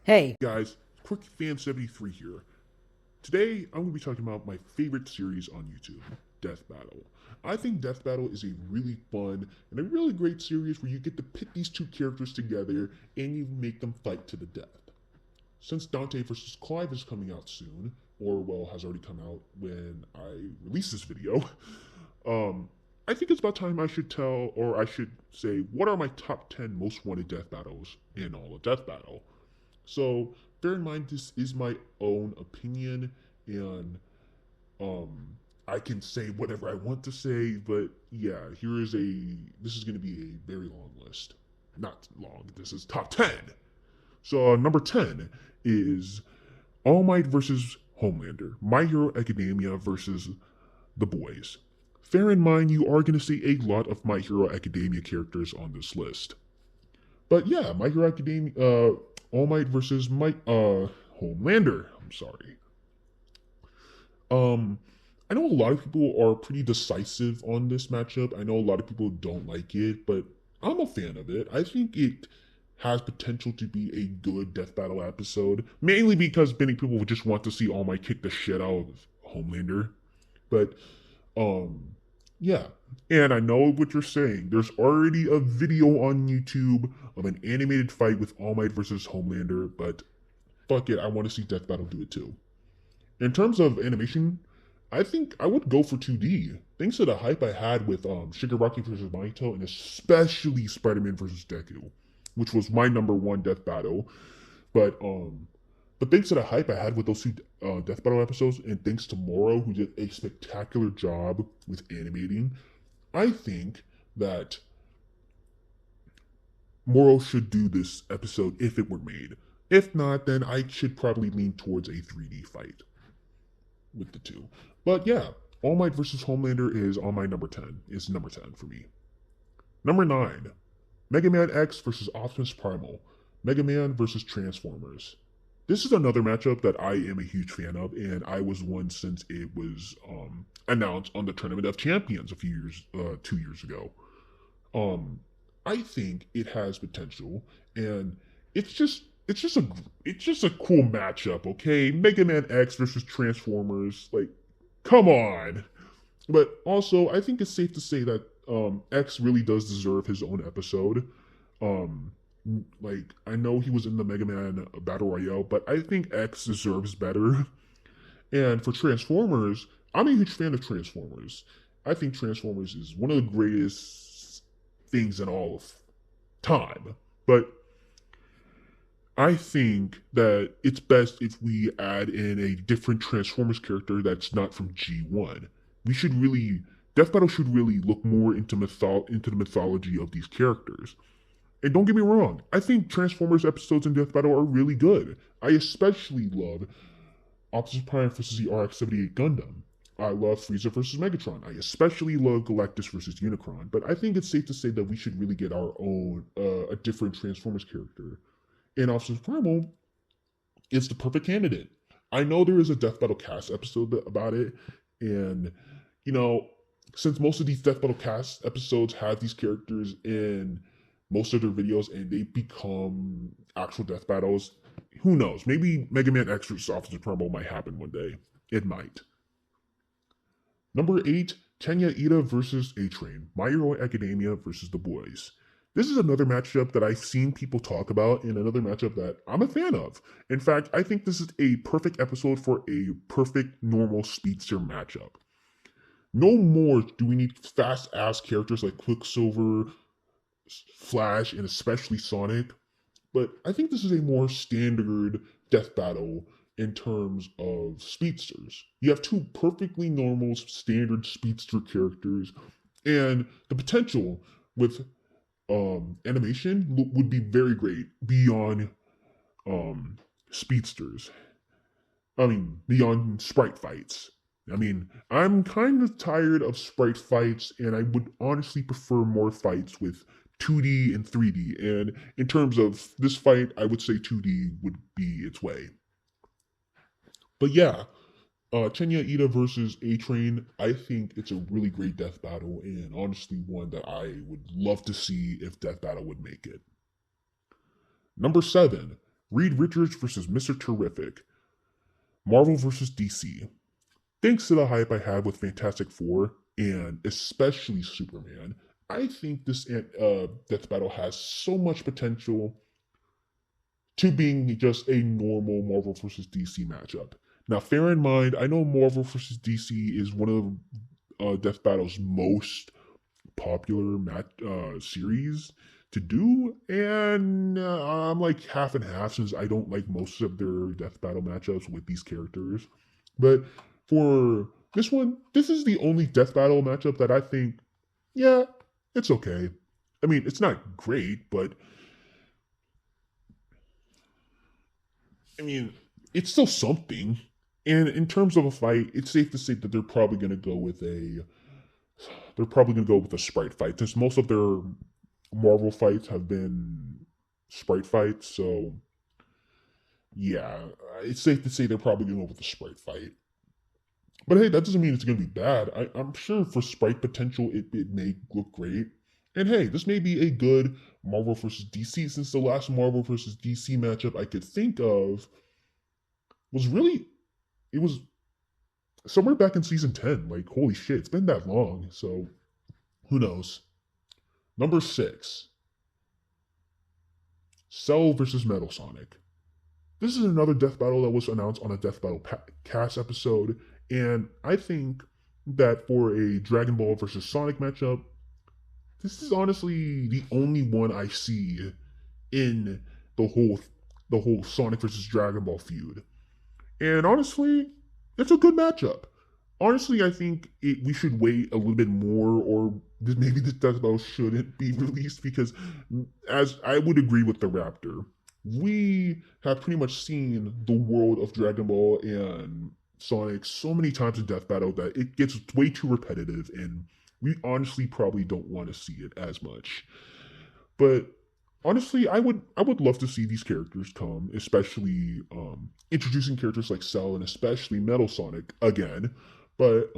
Hey, Guys, QuickFan73 here. Today, I'm going to be talking about my favorite series on YouTube, Death Battle. I think Death Battle is a really fun and a really great series where you get to pit these two characters together and you make them fight to the death. Since Dante versus Clive is coming out soon, or well, has already come out when I release this video, um, I think it's about time I should tell, or I should say, what are my top 10 most wanted death battles in all of Death Battle. So bear in mind this is my own opinion, and um I can say whatever I want to say, but yeah, this is gonna be a very long list. Not long, this is top 10. So number 10 is All Might versus Homelander. My Hero Academia versus The Boys. Bear in mind you are gonna see a lot of My Hero Academia characters on this list. But yeah, My Hero Academia, All Might versus Homelander. I'm sorry. Um, I know a lot of people are pretty decisive on this matchup. I know a lot of people don't like it, but I'm a fan of it. I think it has potential to be a good death battle episode, mainly because many people would just want to see All Might kick the shit out of Homelander. But um, yeah. And I know what you're saying. There's already a video on YouTube of an animated fight with All Might versus Homelander, but fuck it, I want to see Death Battle do it too. In terms of animation, I think I would go for 2D. Thanks to the hype I had with Shigaraki versus Mahito, and especially Spider-Man versus Deku, which was my number one Death Battle. But but thanks to the hype I had with those two Death Battle episodes, and thanks to Moro, who did a spectacular job with animating, I think that Moro should do this episode if it were made. If not, then I should probably lean towards a 3D fight with the two. But yeah, All Might versus Homelander is on my number 10. Is number 10 for me. Number 9, Mega Man X versus Optimus Primal. Mega Man versus Transformers. This is another matchup that I am a huge fan of, and I was one since it was announced on the Tournament of Champions a few years, 2 years ago. Um, I think it has potential, and it's just it's just a it's just a cool matchup. Okay, Mega Man X versus Transformers, like, come on. But also, I think it's safe to say that X really does deserve his own episode. Um, like, I know he was in the Mega Man Battle Royale, but I think X deserves better. And for Transformers, I'm a huge fan of Transformers. I think Transformers is one of the greatest things in all of time. But I think that it's best if we add in a different Transformers character that's not from G1. We should really Death Battle should really look more into the mythology of these characters. And don't get me wrong, I think Transformers episodes in Death Battle are really good. I especially love Optimus Prime versus the RX-78 Gundam. I love Frieza versus Megatron. I especially love Galactus versus Unicron. But I think it's safe to say that we should really get our own, a different Transformers character. And Optimus Primal is the perfect candidate. I know there is a Death Battle cast episode about it, and you know, since most of these Death Battle cast episodes have these characters in most of their videos and they become actual death battles, who knows? Maybe Mega Man X vs. Optimus Primal might happen one day. It might. Number 8, Tenya Ida versus A-Train. My Hero Academia versus The Boys. This is another matchup that I've seen people talk about and another matchup that I'm a fan of. In fact, I think this is a perfect episode for a perfect normal speedster matchup. No more do we need fast-ass characters like Quicksilver, Flash, and especially Sonic. But I think this is a more standard death battle in terms of speedsters. You have two perfectly normal standard speedster characters, and the potential with animation would be very great beyond speedsters. I mean, beyond sprite fights. I mean, I'm kind of tired of sprite fights, and I would honestly prefer more fights with 2D and 3D. And in terms of this fight, I would say 2D would be its way. But yeah, Tenya Ida versus A-Train, I think it's a really great death battle, and honestly one that I would love to see if Death Battle would make it. Number 7, Reed Richards versus Mr. Terrific. Marvel versus DC. Thanks to the hype I have with Fantastic Four and especially Superman, I think this death battle has so much potential to being just a normal Marvel versus DC matchup. Now, fair in mind, I know Marvel versus DC is one of Death Battle's most popular series to do, and I'm like half and half since I don't like most of their Death Battle matchups with these characters. But for this one, this is the only Death Battle matchup that I think, yeah, it's okay. I mean, it's not great, but I mean, it's still something. And in terms of a fight, it's safe to say that they're probably gonna go with a sprite fight, since most of their Marvel fights have been sprite fights. So yeah, it's safe to say they're probably gonna go with a sprite fight. But hey, that doesn't mean it's gonna be bad. I'm sure for sprite potential, it may look great. And hey, this may be a good Marvel versus DC, since the last Marvel versus DC matchup I could think of was really, it was somewhere back in season 10. Like, holy shit, it's been that long. So, who knows? Number 6, Cell versus Metal Sonic. This is another death battle that was announced on a Death Battle cast episode, and I think that for a Dragon Ball versus Sonic matchup, this is honestly the only one I see in the whole the whole Sonic versus Dragon Ball feud. And honestly, it's a good matchup. Honestly, I think we should wait a little bit more, or maybe this Death Battle shouldn't be released, because, as I would agree with the Raptor, we have pretty much seen the world of Dragon Ball and Sonic so many times in Death Battle that it gets way too repetitive, and we honestly probably don't want to see it as much. But honestly, I would love to see these characters come, especially introducing characters like Cell and especially Metal Sonic again. But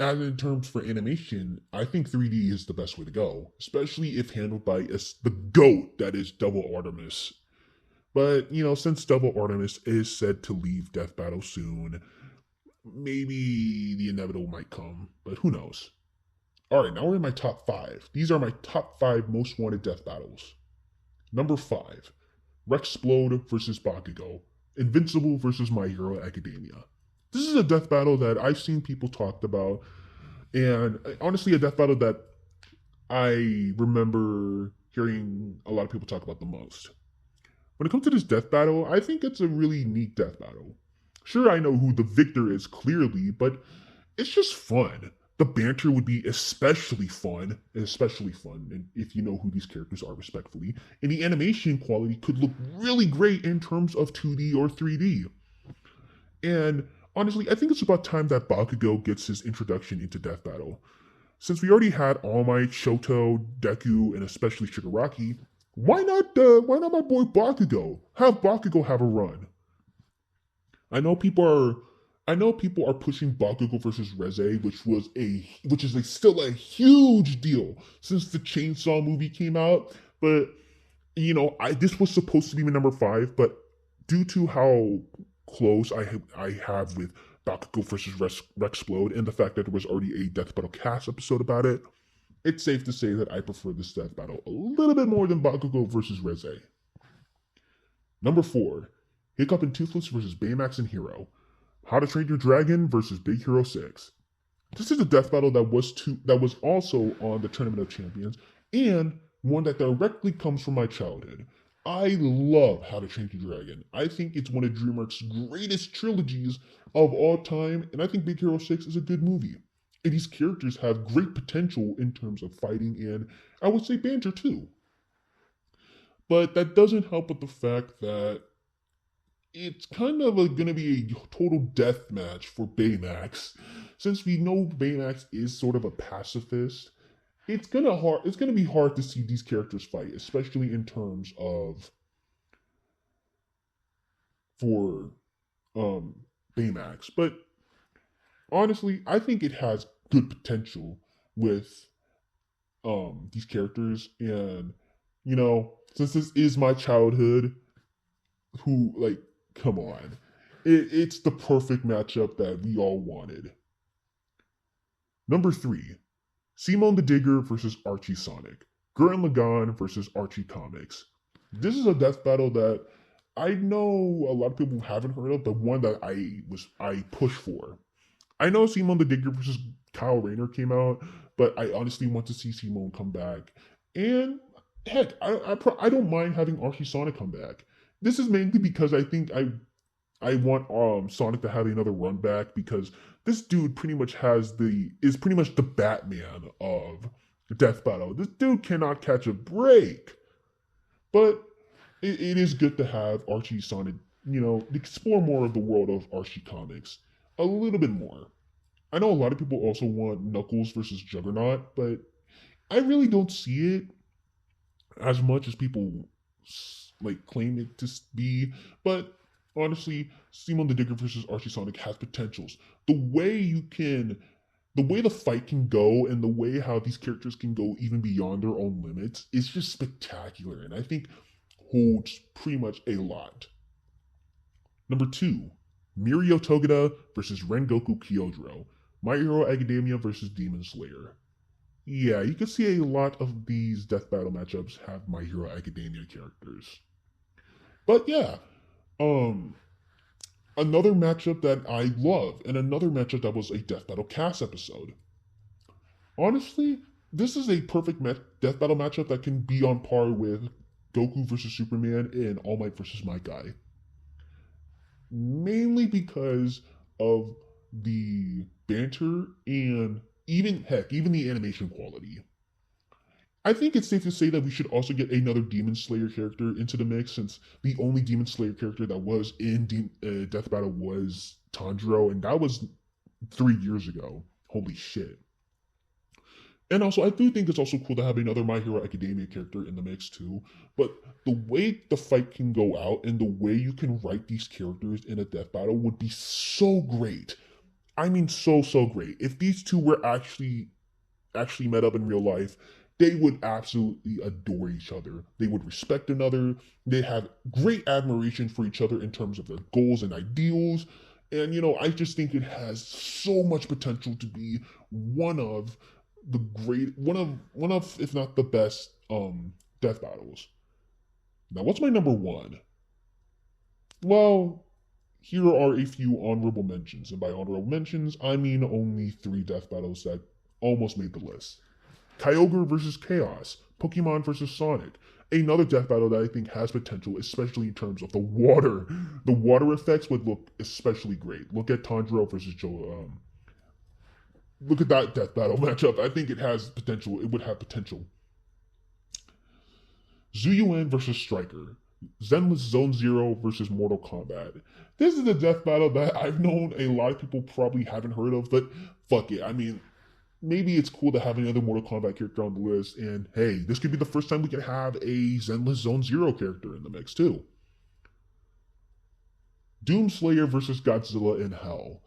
as in terms for animation, I think 3D is the best way to go, especially if handled by the GOAT that is Double Artemis. But since Double Artemis is said to leave Death Battle soon, maybe the inevitable might come, but who knows? All right, now we're in my top 5. These are my top 5 most wanted death battles. Number 5, Rexplode versus Bakugo. Invincible versus My Hero Academia. This is a death battle that I've seen people talked about, and honestly, a death battle that I remember hearing a lot of people talk about the most. When it comes to this death battle, I think it's a really neat death battle. Sure, I know who the victor is clearly, but it's just fun. The banter would be especially fun, and if you know who these characters are respectfully. And the animation quality could look really great in terms of 2D or 3D. And honestly, I think it's about time that Bakugo gets his introduction into Death Battle. Since we already had All Might, Shoto, Deku, and especially Shigaraki, why not my boy Bakugo? Have Bakugo have a run. I know people are pushing Bakugo versus Reze, which is still a huge deal since the Chainsaw movie came out. But this was supposed to be my number 5, but due to how close I have with Bakugo versus Rexplode and the fact that there was already a Death Battle cast episode about it, it's safe to say that I prefer this Death Battle a little bit more than Bakugo versus Reze. Number 4, Hiccup and Toothless versus Baymax and Hero. How to Train Your Dragon versus Big Hero 6. This is a death battle that was also on the Tournament of Champions, and one that directly comes from my childhood. I love How to Train Your Dragon. I think it's one of DreamWorks' greatest trilogies of all time, and I think Big Hero 6 is a good movie. And these characters have great potential in terms of fighting and, I would say, banter too. But that doesn't help with the fact that it's kind of going to be a total death match for Baymax. Since we know Baymax is sort of a pacifist, it's gonna be hard to see these characters fight, especially in terms of for Baymax. But honestly, I think it has good potential with these characters, and since this is my childhood, who, like, come on. It's the perfect matchup that we all wanted. Number 3, Simone the Digger versus Archie Sonic. Gurren Lagann versus Archie Comics. This is a death battle that I know a lot of people haven't heard of, but one that I pushed for. I know Simone the Digger versus Kyle Rayner came out, but I honestly want to see Simone come back. And heck, I don't mind having Archie Sonic come back. This is mainly because I think I want Sonic to have another run back, because this dude is pretty much the Batman of Death Battle. This dude cannot catch a break. But it is good to have Archie Sonic, explore more of the world of Archie comics. A little bit more. I know a lot of people also want Knuckles versus Juggernaut, but I really don't see it as much as people like claim it to be. But honestly, Simon the Digger versus Archie Sonic has potentials. The way the fight can go, and the way how these characters can go even beyond their own limits is just spectacular, and I think holds pretty much a lot. Number 2, Mirio Togeda versus Rengoku Kyojuro. My Hero Academia versus Demon Slayer. Yeah, you can see a lot of these death battle matchups have My Hero Academia characters. But yeah, another matchup that I love, and another matchup that was a death battle cast episode. Honestly, this is a perfect death battle matchup that can be on par with Goku versus Superman and All Might versus My Guy. Mainly because of the banter and even the animation quality. I think it's safe to say that we should also get another Demon Slayer character into the mix, since the only Demon Slayer character that was in Death Battle was Tanjiro, and that was 3 years ago. Holy shit. And also, I do think it's also cool to have another My Hero Academia character in the mix too. But the way the fight can go out and the way you can write these characters in a death battle would be so great. I mean, so great. If these two were actually met up in real life, they would absolutely adore each other. They would respect another. They have great admiration for each other in terms of their goals and ideals. And I just think it has so much potential to be one of if not the best death battles. Now, what's my number 1? Well, here are a few honorable mentions, and by honorable mentions, I mean only 3 death battles that almost made the list. Kyogre versus Chaos, Pokemon versus Sonic. Another death battle that I think has potential, especially in terms of the water. The water effects would look especially great. Look at Tanjiro versus Joe. Look at that death battle matchup. I think it has potential. It would have potential. Zuyuan versus Striker. Zenless Zone Zero versus Mortal Kombat. This is a death battle that I've known a lot of people probably haven't heard of, but fuck it. I mean, maybe it's cool to have another Mortal Kombat character on the list, and hey, this could be the first time we can have a Zenless Zone Zero character in the mix too. Doomslayer versus Godzilla in Hell.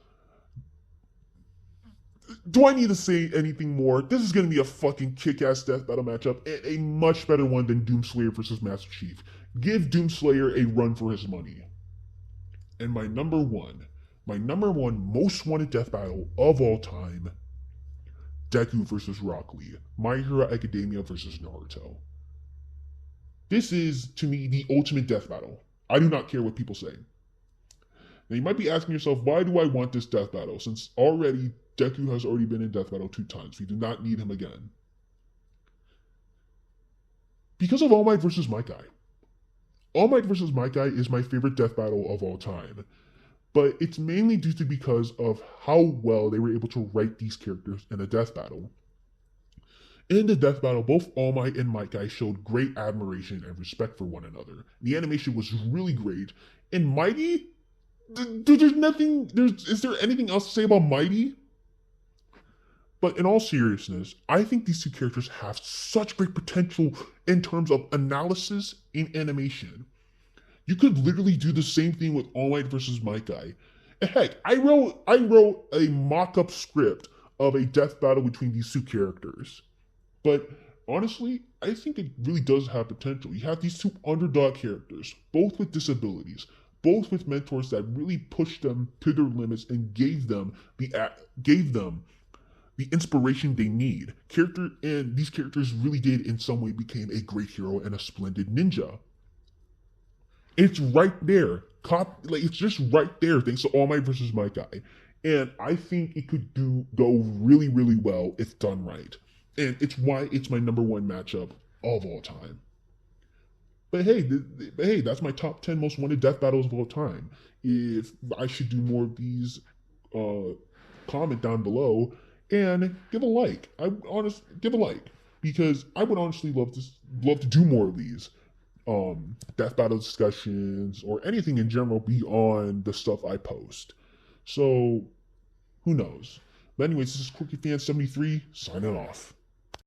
Do I need to say anything more? This is going to be a fucking kick-ass death battle matchup, and a much better one than Doomslayer versus Master Chief. Give Doomslayer a run for his money. And my number one most wanted death battle of all time, Deku versus Rock Lee, My Hero Academia versus Naruto. This is, to me, the ultimate death battle. I do not care what people say. Now you might be asking yourself, why do I want this death battle? Since Deku has already been in death battle 2 times. We do not need him again. Because of All Might versus My Guy. All Might versus My Guy is my favorite death battle of all time. But it's mainly due to because of how well they were able to write these characters in a death battle. In the death battle, both All Might and My Guy showed great admiration and respect for one another. The animation was really great. And Mighty? Is there anything else to say about Mighty? But in all seriousness, I think these 2 characters have such great potential in terms of analysis and animation. You could literally do the same thing with All Might versus My Guy. And heck, I wrote a mock-up script of a death battle between these 2 characters. But honestly, I think it really does have potential. You have these two underdog characters, both with disabilities, both with mentors that really pushed them to their limits and gave them the inspiration they need. These characters really did in some way became a great hero and a splendid ninja. It's right there. It's just right there thanks to All Might versus My Guy. And I think it could go really, really well if done right. And it's why it's my number one matchup of all time. But hey, that's my top 10 most wanted death battles of all time. If I should do more of these, comment down below and give a like. Give a like because I would honestly love to do more of these death battle discussions or anything in general beyond the stuff I post. So who knows? But anyways, this is Quirky Fan 73 signing off.